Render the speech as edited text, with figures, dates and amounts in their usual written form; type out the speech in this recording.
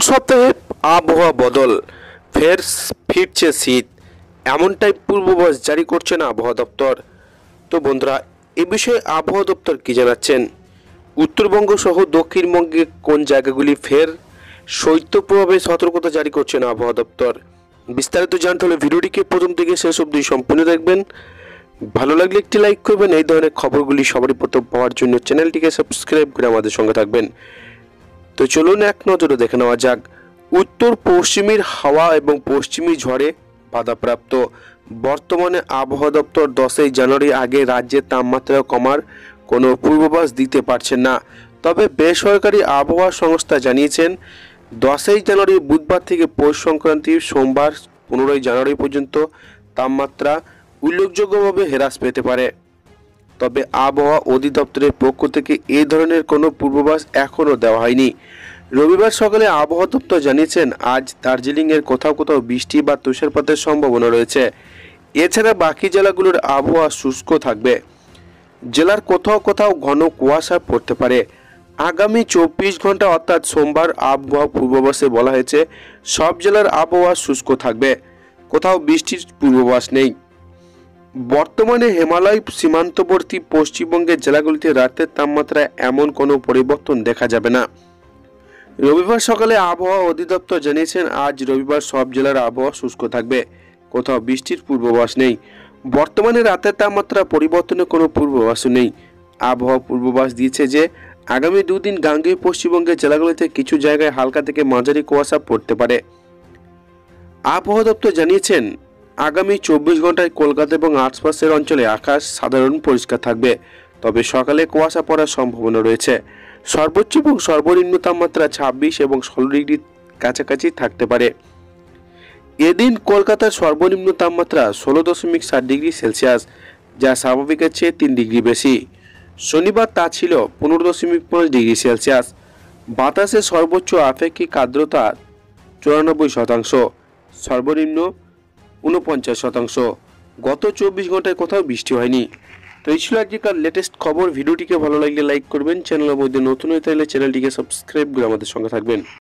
সপ্তাহে আবহাওয়া বদল, ফের ফিরছে শীত, এমনটাই পূর্বাভাস জারি করছে না আবহাওয়া দপ্তর। তো বন্ধুরা, এ বিষয়ে আবহাওয়া দপ্তর কি জানাচ্ছেন, উত্তরবঙ্গ সহ দক্ষিণবঙ্গে কোন জায়গাগুলি ফের শৈত্যপ্রভাবে সতর্কতা জারি করছেন আবহাওয়া দপ্তর, বিস্তারিত জানতে হলে ভিডিওটিকে প্রথম থেকে শেষ অবধি সম্পূর্ণ দেখবেন। ভালো লাগলে একটি লাইক করবেন। এই ধরনের খবরগুলি সবারই প্রথম পাওয়ার জন্য চ্যানেলটিকে সাবস্ক্রাইব করে আমাদের সঙ্গে থাকবেন। তো চলুন এক নজরে দেখে নেওয়া যাক। উত্তর পশ্চিমের হাওয়া এবং পশ্চিমী ঝড়ে বাধাপ্রাপ্ত। বর্তমানে আবহাওয়া দপ্তর 10ই জানুয়ারি আগে রাজ্যের তাপমাত্রা কমার কোনো পূর্বাভাস দিতে পারছেন না। তবে বেসরকারি আবহাওয়া সংস্থা জানিয়েছেন 10ই জানুয়ারি বুধবার থেকে পৌষ সংক্রান্তির সোমবার 15ই জানুয়ারি পর্যন্ত তাপমাত্রা উল্লেখযোগ্যভাবে হ্রাস পেতে পারে। তবে আবহাওয়া অধিদপ্তরের পক্ষ থেকে এই ধরনের কোনো পূর্বাভাস এখনও দেওয়া হয়নি। রবিবার সকালে আবহাওয়া দপ্তর জানিয়েছেন আজ দার্জিলিংয়ের কোথাও কোথাও বৃষ্টি বা তুষারপাতের সম্ভাবনা রয়েছে। এছাড়া বাকি জেলাগুলোর আবহাওয়া শুষ্ক থাকবে। জেলার কোথাও কোথাও ঘন কুয়াশা পড়তে পারে। আগামী 24 ঘন্টা অর্থাৎ সোমবার আবহাওয়া পূর্বাভাসে বলা হয়েছে সব জেলার আবহাওয়া শুষ্ক থাকবে, কোথাও বৃষ্টির পূর্বাভাস নেই। বর্তমানে হিমালয় সীমান্তবর্তী পশ্চিমবঙ্গের জেলাগুলিতে রাতের তাপমাত্রায় এমন কোনো পরিবর্তন দেখা যাবে না। রবিবার সকালে আবহাওয়া অধিদপ্তর জানিয়েছেন আজ রবিবার সব জেলার আবহাওয়া শুষ্ক থাকবে, কোথাও বৃষ্টির পূর্বাভাস নেই। বর্তমানে রাতের তাপমাত্রা পরিবর্তনের কোনো পূর্বাভাসও নেই। আবহাওয়া পূর্বাভাস দিয়েছে যে আগামী দুদিন গাঙ্গেয় পশ্চিমবঙ্গের জেলাগুলিতে কিছু জায়গায় হালকা থেকে মাঝারি কুয়াশা পড়তে পারে। আবহাওয়া দপ্তর জানিয়েছেন আগামী 24 ঘন্টায় কলকাতা এবং আশপাশের অঞ্চলে আকাশ সাধারণ পরিষ্কার থাকবে, তবে সকালে কুয়াশা পড়ার সম্ভাবনা রয়েছে। সর্বোচ্চ এবং সর্বনিম্ন তাপমাত্রা 26 এবং 16 ডিগ্রির কাছাকাছি থাকতে পারে। এদিন কলকাতার সর্বনিম্ন তাপমাত্রা 16.7 ডিগ্রি সেলসিয়াস, যা স্বাভাবিকের চেয়ে 3 ডিগ্রি বেশি। শনিবার তা ছিল 15.5 ডিগ্রি সেলসিয়াস। বাতাসে সর্বোচ্চ আপেক্ষিক আর্দ্রতা 94%, সর্বনিম্ন 49%। গত 24 ঘন্টায় কোথাও বৃষ্টি হয়নি। তো এই ছিল আজকের লেটেস্ট খবর। ভিডিওটিকে ভালো লাগলে লাইক করবেন, চ্যানেলের মধ্যে নতুন হয়ে থাকলে চ্যানেলটিকে সাবস্ক্রাইব করে আমাদের সঙ্গে থাকবেন।